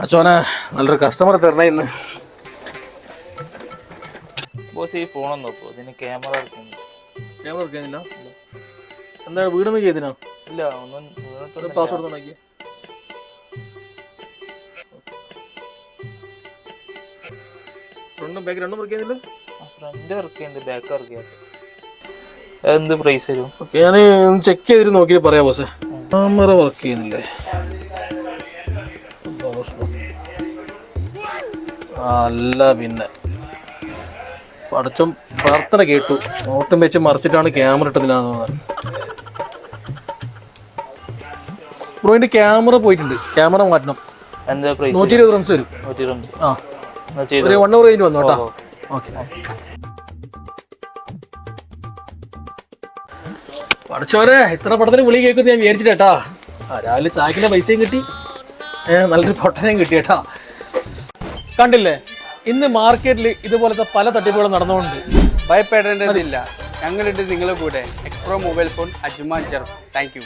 അച്ചോനെ നല്ലൊരു കസ്റ്റമർ തരണേ ഇന്ന്. ബോസ് ഈ ഫോണൊന്നും നോക്കൂ, ഇതിന് ക്യാമറ ക്യാമറ എടുക്കുന്നില്ല. എന്താ വീടൊന്നും ചെയ്തിനോ? ഇല്ല, ഒന്നും പാസ്വേഡ് ഉണ്ടാക്കി. ഫ്രണ്ടും ബാക്ക് രണ്ടും വർക്ക് ചെയ്യുന്നില്ല. ഫ്രണ്ട് വർക്ക് ചെയ്യുന്നുണ്ട്, ബാക്ക് വർക്ക് ചെയ്യാം. എന്ത് പ്രൈസ് വരും? ഓക്കെ, ഞാൻ ചെക്ക് ചെയ്തിട്ട് നോക്കിയിട്ട് പറയാം ബോസേ. ക്യാമറ വർക്ക് ചെയ്യുന്നില്ലേ? അല്ല പിന്നെ പടച്ചം പ്രാർത്ഥന കേട്ടു. നോട്ടും വെച്ച് മറിച്ചിട്ടാണ് ക്യാമറ ഇട്ടതില്ലാന്ന് തോന്നുന്നത്. ബ്രോ ഇതിന്റെ ക്യാമറ പോയിട്ടുണ്ട്, ക്യാമറ മാറ്റണം. എന്താ പ്രൈസ്? 120 റംസ് വരും. 100 റംസ്. ആ, ഒരു 1 hour കഴിഞ്ഞ് വന്നു കേട്ടോ. ഓക്കെ, പഠിച്ചോരെ ഇത്ര പടത്തിന് വിളി കേൾക്കുന്നത് ഞാൻ വിചാരിച്ചിട്ടേട്ടാ. രാവിലെ ചായക്കിന്റെ പൈസയും കിട്ടി, നല്ലൊരു പൊട്ടനെയും കിട്ടി കേട്ടാ. കണ്ടില്ലേ, ഇന്ന് മാർക്കറ്റിൽ ഇതുപോലത്തെ പല തട്ടിപ്പുകളും നടന്നുകൊണ്ട് ഭയപ്പെടേണ്ടതില്ല. ഞങ്ങളുണ്ട് നിങ്ങളുടെ കൂടെ. Xpro mobile phone, Ajman. Thank U.